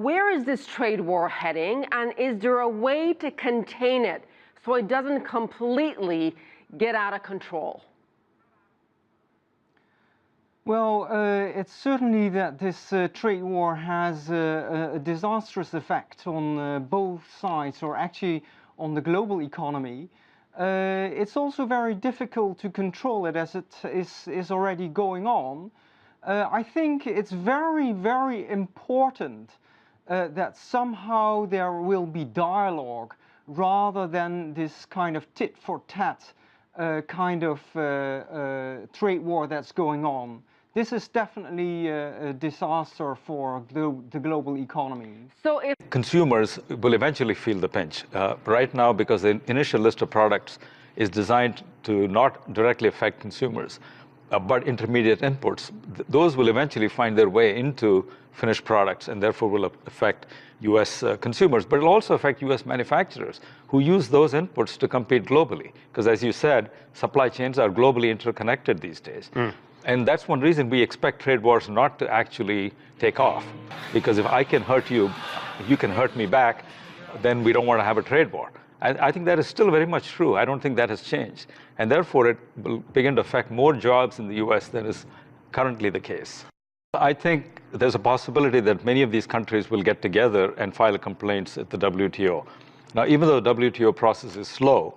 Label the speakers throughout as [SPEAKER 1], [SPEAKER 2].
[SPEAKER 1] where is this trade war heading, and is there a way to contain it so it doesn't completely get out of control?
[SPEAKER 2] Well, it's certainly that this trade war has a disastrous effect on both sides, or actually on the global economy. It's also very difficult to control it as it is already going on. I think it's very, very important that somehow there will be dialogue rather than this kind of tit-for-tat kind of trade war that's going on. This is definitely a disaster for the global economy.
[SPEAKER 1] So if
[SPEAKER 3] consumers will eventually feel the pinch. Right now, because the initial list of products is designed to not directly affect consumers, but intermediate inputs, those will eventually find their way into finished products and therefore will affect U.S. Consumers. But it'll also affect U.S. manufacturers who use those inputs to compete globally. Because as you said, supply chains are globally interconnected these days. And that's one reason we expect trade wars not to actually take off. Because if I can hurt you, you can hurt me back, then we don't want to have a trade war. I think that is still very much true. I don't think that has changed. And therefore, it will begin to affect more jobs in the US than is currently the case. I think there's a possibility that many of these countries will get together and file complaints at the WTO. Now, even though the WTO process is slow,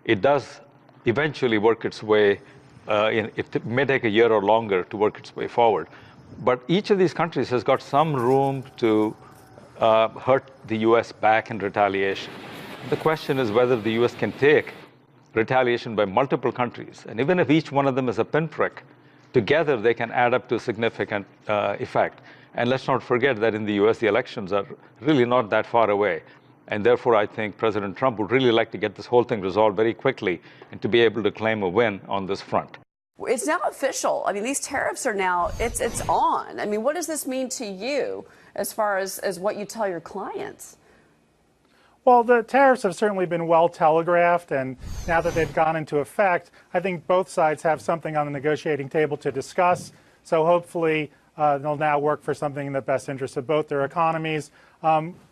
[SPEAKER 3] it does eventually work its way. It may take a year or longer to work its way forward. But each of these countries has got some room to hurt the US back in retaliation. The question is whether the US can take retaliation by multiple countries. And even if each one of them is a pinprick, together they can add up to a significant effect. And let's not forget that in the US, the elections are really not that far away. And therefore, I think President Trump would really like to get this whole thing resolved very quickly and to be able to claim a win on this front.
[SPEAKER 4] It's now official. I mean, these tariffs are now, it's on. I mean, what does this mean to you as far as what you tell your clients?
[SPEAKER 5] Well, the tariffs have certainly been well telegraphed, and now that they've gone into effect, I think both sides have something on the negotiating table to discuss. So hopefully they'll now work for something in the best interest of both their economies.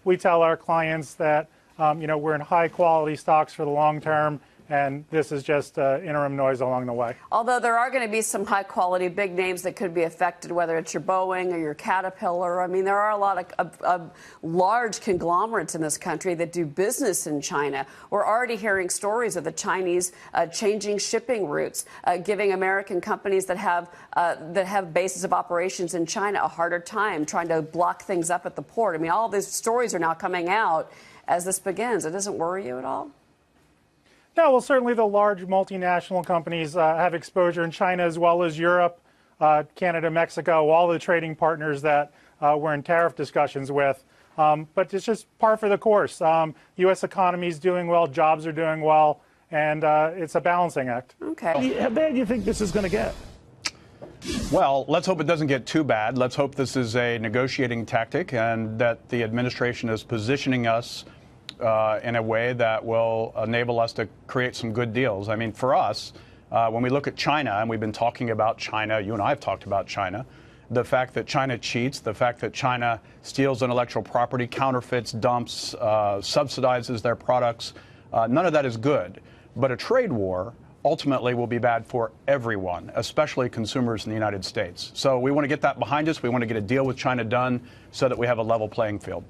[SPEAKER 5] We tell our clients that we're in high quality stocks for the long term, and this is just interim noise along the way.
[SPEAKER 4] Although there are going to be some high-quality big names that could be affected, whether it's your Boeing or your Caterpillar. I mean, there are a lot of large conglomerates in this country that do business in China. We're already hearing stories of the Chinese changing shipping routes, giving American companies that have bases of operations in China a harder time trying to block things up at the port. I mean, all these stories are now coming out as this begins. It doesn't worry you at all?
[SPEAKER 5] Yeah, well, certainly the large multinational companies have exposure in China as well as Europe, Canada, Mexico, all the trading partners that we're in tariff discussions with. But it's just par for the course. U.S. economy is doing well, jobs are doing well, and it's a balancing act.
[SPEAKER 4] Okay.
[SPEAKER 6] How bad do you think this is going to get?
[SPEAKER 7] Well, let's hope it doesn't get too bad. Let's hope this is a negotiating tactic and that the administration is positioning us in a way that will enable us to create some good deals. I mean, for us, when we look at China, and we've been talking about China, you and I have talked about China, the fact that China cheats, the fact that China steals intellectual property, counterfeits, dumps, subsidizes their products, none of that is good. But a trade war ultimately will be bad for everyone, especially consumers in the United States. So we want to get that behind us. We want to get a deal with China done so that we have a level playing field.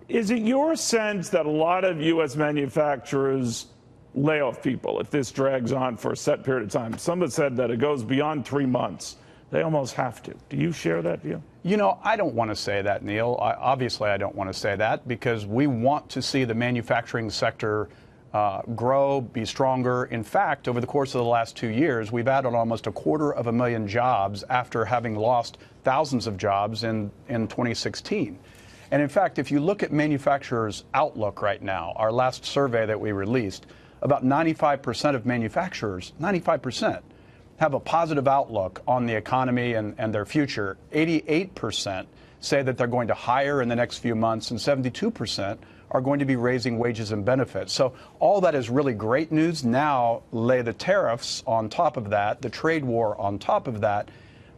[SPEAKER 6] Is it your sense that a lot of U.S. manufacturers lay off people if this drags on for a set period of time? Some have said that it goes beyond 3 months. They almost have to. Do you share that view?
[SPEAKER 7] You know, I don't want to say that, Neil. Obviously, I don't want to say that because we want to see the manufacturing sector grow, be stronger. In fact, over the course of the last 2 years, we've added almost 250,000 jobs after having lost thousands of jobs in 2016. And in fact, if you look at manufacturers' outlook right now, our last survey that we released, about 95% of manufacturers, 95%, have a positive outlook on the economy and their future. 88% say that they're going to hire in the next few months, and 72% are going to be raising wages and benefits. So all that is really great news. Now lay the tariffs on top of that, the trade war on top of that.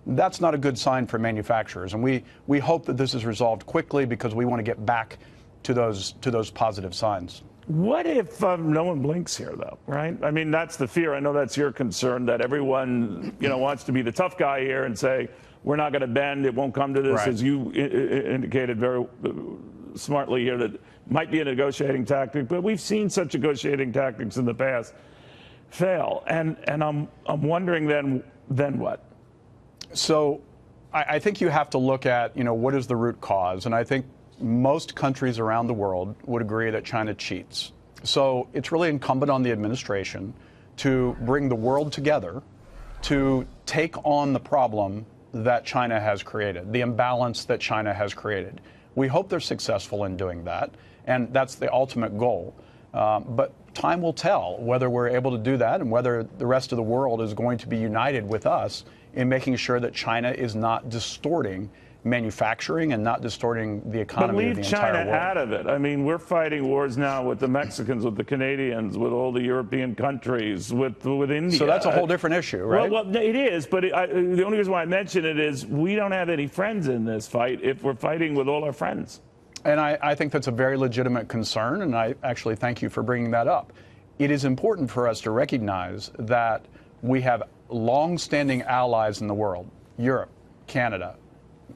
[SPEAKER 7] that's not a good sign for manufacturers. And we hope that this is resolved quickly because we want to get back to those positive signs.
[SPEAKER 6] What if no one blinks here, though, right? I mean, that's the fear. I know that's your concern, that everyone, wants to be the tough guy here and say, we're not going to bend, it won't come to this,
[SPEAKER 7] Right.
[SPEAKER 6] as you indicated very smartly here, that might be a negotiating tactic. But we've seen such negotiating tactics in the past fail. And I'm wondering then what?
[SPEAKER 7] So I think you have to look at, what is the root cause? And I think most countries around the world would agree that China cheats. So it's really incumbent on the administration to bring the world together to take on the problem that China has created, the imbalance that China has created. We hope they're successful in doing that, and that's the ultimate goal. But time will tell whether we're able to do that and whether the rest of the world is going to be united with us in making sure that China is not distorting manufacturing and not distorting the economy of the entire world.
[SPEAKER 6] But leave China out of it. I mean, we're fighting wars now with the Mexicans, with the Canadians, with all the European countries, with India.
[SPEAKER 7] So that's a whole different issue, right?
[SPEAKER 6] Well, it is, but the only reason why I mention it is we don't have any friends in this fight if we're fighting with all our friends.
[SPEAKER 7] And I think that's a very legitimate concern, and I actually thank you for bringing that up. It is important for us to recognize that we have long-standing allies in the world, Europe, Canada,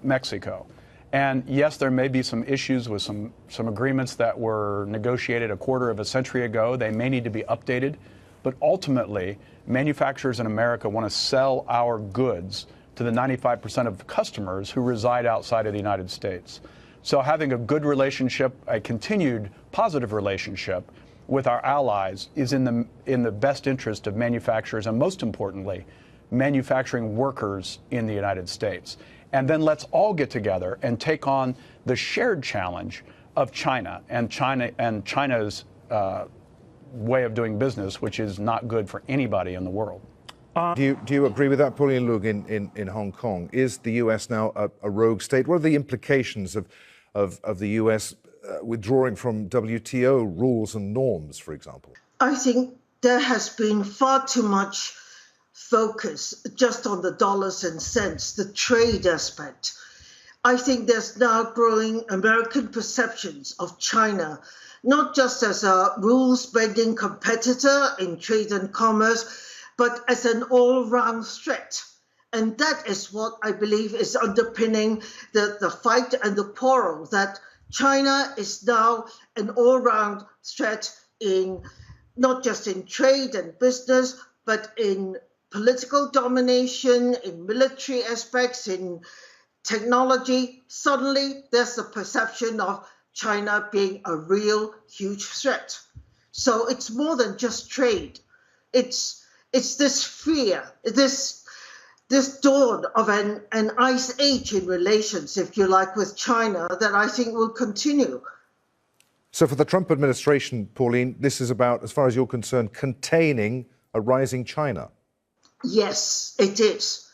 [SPEAKER 7] Mexico. And yes, there may be some issues with some agreements that were negotiated a quarter of a century ago. They may need to be updated. But ultimately, manufacturers in America want to sell our goods to the 95% of customers who reside outside of the United States. So having a good relationship, a continued positive relationship with our allies is in the best interest of manufacturers and, most importantly, manufacturing workers in the United States. And then let's all get together and take on the shared challenge of China and China's way of doing business, which is not good for anybody in the world.
[SPEAKER 8] Do you agree with that, Pauline Lug, in Hong Kong? Is the U.S. now a rogue state? What are the implications of the U.S. Withdrawing from WTO rules and norms, for example?
[SPEAKER 9] I think there has been far too much focus just on the dollars and cents, the trade aspect. I think there's now growing American perceptions of China, not just as a rules-bending competitor in trade and commerce, but as an all-round threat. And that is what I believe is underpinning the fight and the quarrel, that China is now an all-round threat in not just in trade and business, but in political domination, in military aspects, in technology. Suddenly, there's a perception of China being a real huge threat. So it's more than just trade. It's this fear, this dawn of an ice age in relations, if you like, with China that I think will continue.
[SPEAKER 8] So for the Trump administration, Pauline, this is about, as far as you're concerned, containing a rising China.
[SPEAKER 9] Yes, it is.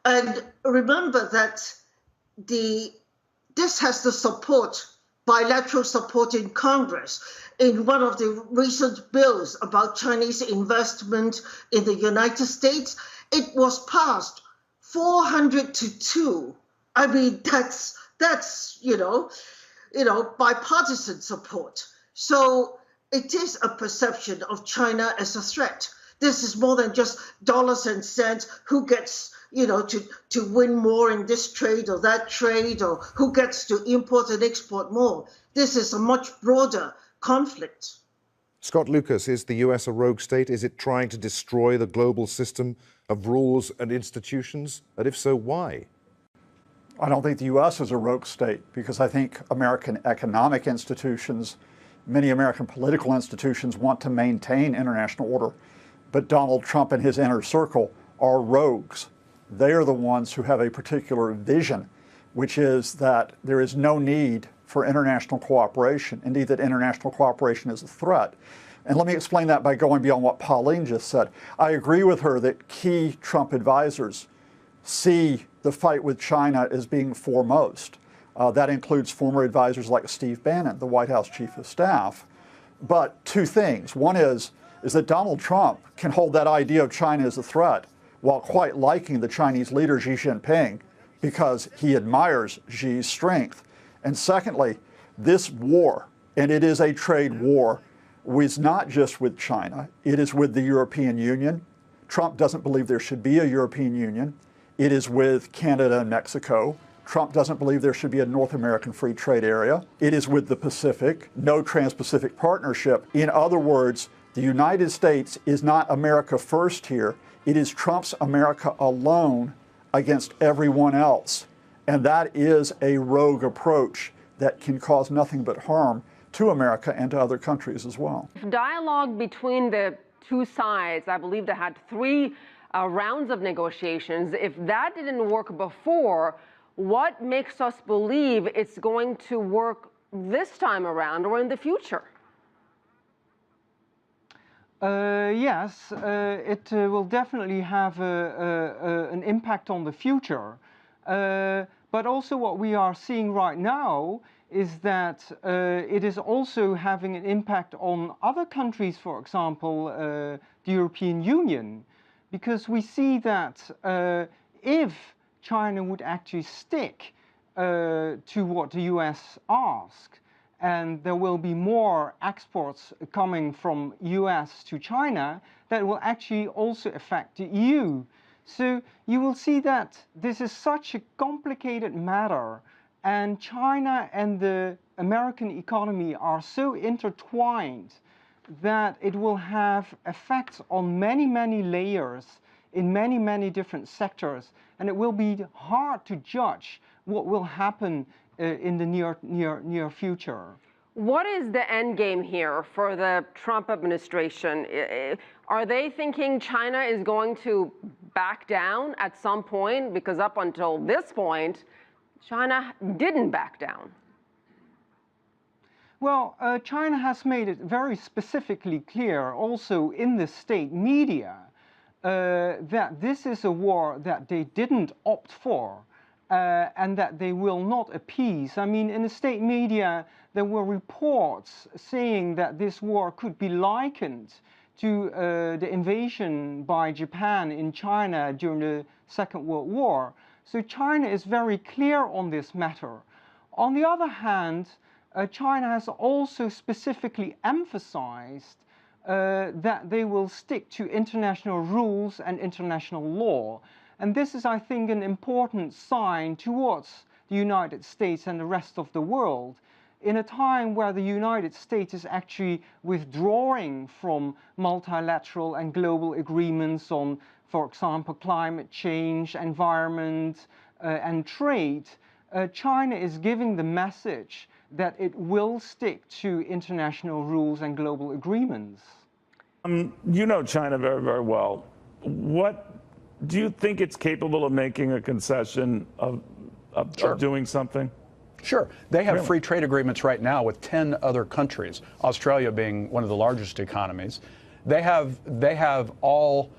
[SPEAKER 9] And remember that this has the support, bilateral support in Congress. In one of the recent bills about Chinese investment in the United States, it was passed 400-2. I mean, that's bipartisan support. So it is a perception of China as a threat. This is more than just dollars and cents, who gets, to win more in this trade or that trade, or who gets to import and export more. This is a much broader conflict.
[SPEAKER 8] Scott Lucas, is the US a rogue state? Is it trying to destroy the global system of rules and institutions? And if so, why?
[SPEAKER 10] I don't think the U.S. is a rogue state, because I think American economic institutions, many American political institutions want to maintain international order. But Donald Trump and his inner circle are rogues. They are the ones who have a particular vision, which is that there is no need for international cooperation, indeed that international cooperation is a threat. And let me explain that by going beyond what Pauline just said. I agree with her that key Trump advisors see the fight with China as being foremost. That includes former advisors like Steve Bannon, the White House Chief of Staff. But two things. One is that Donald Trump can hold that idea of China as a threat while quite liking the Chinese leader Xi Jinping because he admires Xi's strength. And secondly, this war, and it is a trade war, is not just with China, it is with the European Union. Trump doesn't believe there should be a European Union. It is with Canada and Mexico. Trump doesn't believe there should be a North American free trade area. It is with the Pacific, no Trans-Pacific Partnership. In other words, the United States is not America first here. It is Trump's America alone against everyone else. And that is a rogue approach that can cause nothing but harm to America and to other countries as well.
[SPEAKER 1] Dialogue between the two sides, I believe they had 3 rounds of negotiations. If that didn't work before, what makes us believe it's going to work this time around or in the future?
[SPEAKER 2] Yes, it will definitely have an impact on the future. But also what we are seeing right now is that it is also having an impact on other countries, for example, the European Union, because we see that if China would actually stick to what the US asked, and there will be more exports coming from US to China, that will actually also affect the EU. So you will see that this is such a complicated matter, and China and the American economy are so intertwined that it will have effects on many, many layers in many, many different sectors, and it will be hard to judge what will happen in the near future.
[SPEAKER 1] What is the end game here for the Trump administration? Are they thinking China is going to back down at some point? Because up until this point, China didn't back down.
[SPEAKER 2] Well, China has made it very specifically clear also in the state media that this is a war that they didn't opt for and that they will not appease. I mean, in the state media, there were reports saying that this war could be likened to the invasion by Japan in China during the Second World War. So China is very clear on this matter. On the other hand, China has also specifically emphasized that they will stick to international rules and international law. And this is, I think, an important sign towards the United States and the rest of the world in a time where the United States is actually withdrawing from multilateral and global agreements on, for example, climate change, environment, and trade. China is giving the message that it will stick to international rules and global agreements.
[SPEAKER 6] You know China very, very well. What do you think it's capable of making a concession of doing something?
[SPEAKER 7] Sure. They have free trade agreements right now with 10 other countries, Australia being one of the largest economies. They have all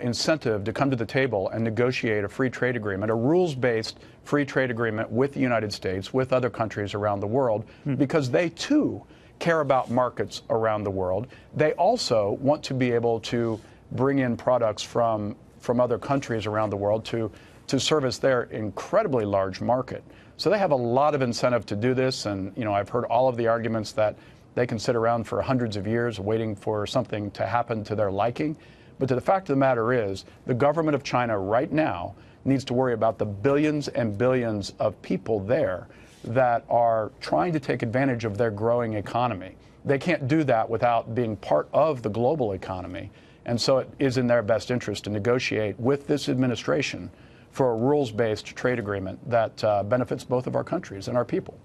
[SPEAKER 7] incentive to come to the table and negotiate a free trade agreement, a rules-based free trade agreement with the United States, with other countries around the world, because they too care about markets around the world. They also want to be able to bring in products from other countries around the world to service their incredibly large market. So they have a lot of incentive to do this, and I've heard all of the arguments that they can sit around for hundreds of years waiting for something to happen to their liking. But the fact of the matter is, the government of China right now needs to worry about the billions and billions of people there that are trying to take advantage of their growing economy. They can't do that without being part of the global economy. And so it is in their best interest to negotiate with this administration for a rules-based trade agreement that benefits both of our countries and our people.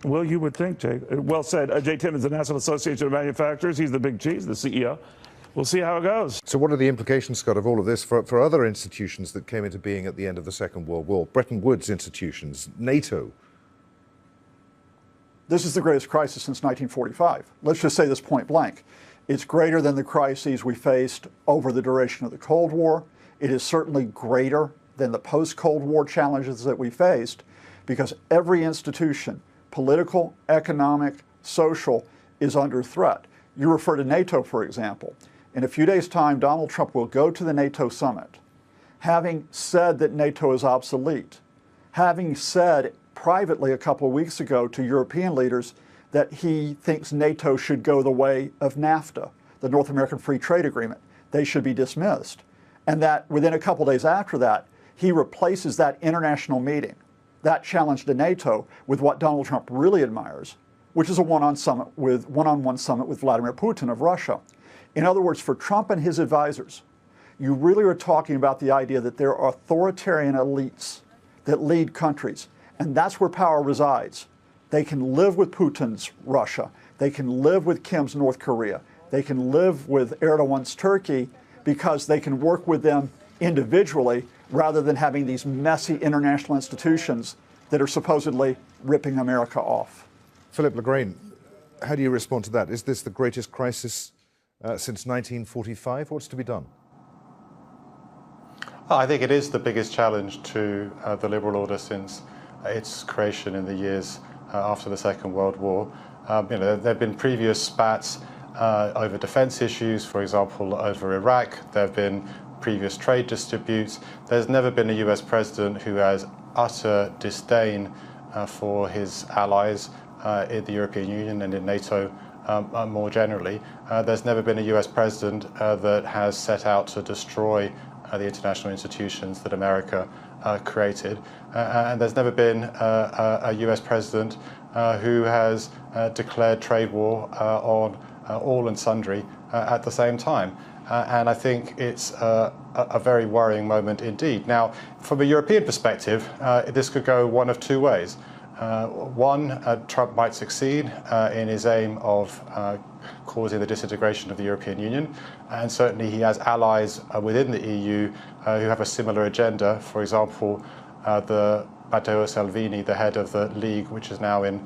[SPEAKER 6] Well, you would think, Jay. Well said. Jay Timmons, the National Association of Manufacturers. He's the big cheese, the CEO. We'll see how it goes.
[SPEAKER 8] So what are the implications, Scott, of all of this for other institutions that came into being at the end of the Second World War? Bretton Woods institutions, NATO.
[SPEAKER 10] This is the greatest crisis since 1945. Let's just say this point blank. It's greater than the crises we faced over the duration of the Cold War. It is certainly greater than the post-Cold War challenges that we faced, because every institution, political, economic, social, is under threat. You refer to NATO, for example. In a few days' time, Donald Trump will go to the NATO summit. having said that NATO is obsolete, having said privately a couple of weeks ago to European leaders that he thinks NATO should go the way of NAFTA, the North American Free Trade Agreement. They should be dismissed. And that within a couple of days after that, he replaces that international meeting, that challenge to NATO, with what Donald Trump really admires, which is a one-on-one summit with Vladimir Putin of Russia. In other words, for Trump and his advisors, you really are talking about the idea that there are authoritarian elites that lead countries, and that's where power resides. They can live with Putin's Russia. They can live with Kim's North Korea. They can live with Erdogan's Turkey because they can work with them individually rather than having these messy international institutions that are supposedly ripping America off.
[SPEAKER 8] Philip Legrain, how do you respond to that? Is this the greatest crisis since 1945? What's to be done?
[SPEAKER 11] I think it is the biggest challenge to the liberal order since its creation in the years after the Second World War. There have been previous spats over defense issues, for example, over Iraq. There have been previous trade disputes. There's never been a US president who has utter disdain for his allies in the European Union and in NATO more generally. There's never been a US president that has set out to destroy the international institutions that America created. And there's never been a US president who has declared trade war on all and sundry at the same time. And I think it's a very worrying moment indeed. Now, from a European perspective, this could go one of two ways. One, Trump might succeed in his aim of causing the disintegration of the European Union, and certainly he has allies within the EU who have a similar agenda. For example, the Matteo Salvini, the head of the League, which is now in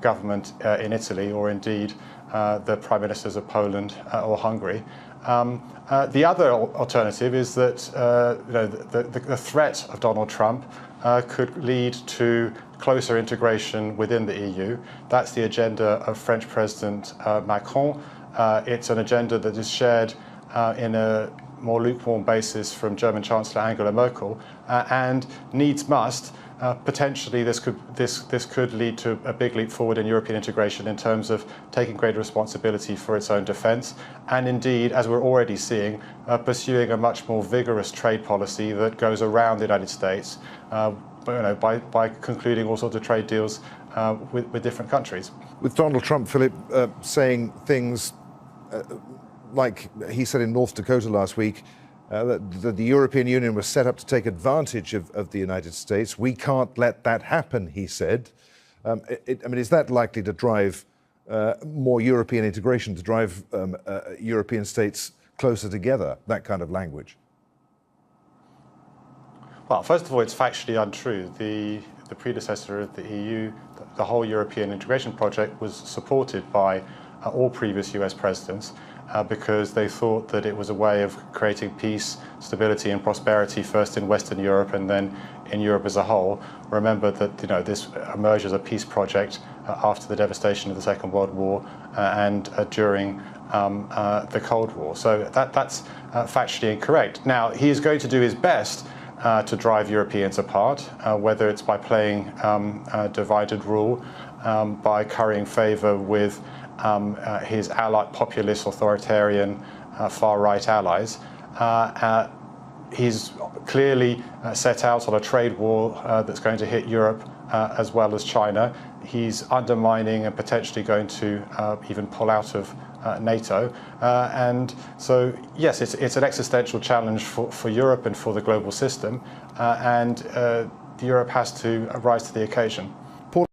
[SPEAKER 11] government in Italy, or indeed the prime ministers of Poland or Hungary. The other alternative is that the threat of Donald Trump could lead to closer integration within the EU. That's the agenda of French President Macron. It's an agenda that is shared in a more lukewarm basis from German Chancellor Angela Merkel, and needs must. Potentially, this could lead to a big leap forward in European integration in terms of taking greater responsibility for its own defence, and indeed, as we're already seeing, pursuing a much more vigorous trade policy that goes around the United States, by concluding all sorts of trade deals with different countries.
[SPEAKER 8] With Donald Trump, Philip, saying things like he said in North Dakota last week, that the European Union was set up to take advantage of the United States. We can't let that happen, he said. Is that likely to drive more European integration, to drive European states closer together, that kind of language?
[SPEAKER 11] Well, first of all, it's factually untrue. The predecessor of the EU, the whole European integration project, was supported by all previous US presidents. Because they thought that it was a way of creating peace, stability and prosperity, first in Western Europe and then in Europe as a whole. Remember that this emerged as a peace project after the devastation of the Second World War and during the Cold War. So that's factually incorrect. Now, he is going to do his best to drive Europeans apart, whether it's by playing divided rule, by currying favour with his allied populist, authoritarian, far-right allies. He's clearly set out on a trade war that's going to hit Europe as well as China. He's undermining and potentially going to even pull out of NATO. And so, yes, it's an existential challenge for Europe and for the global system. And Europe has to rise to the occasion.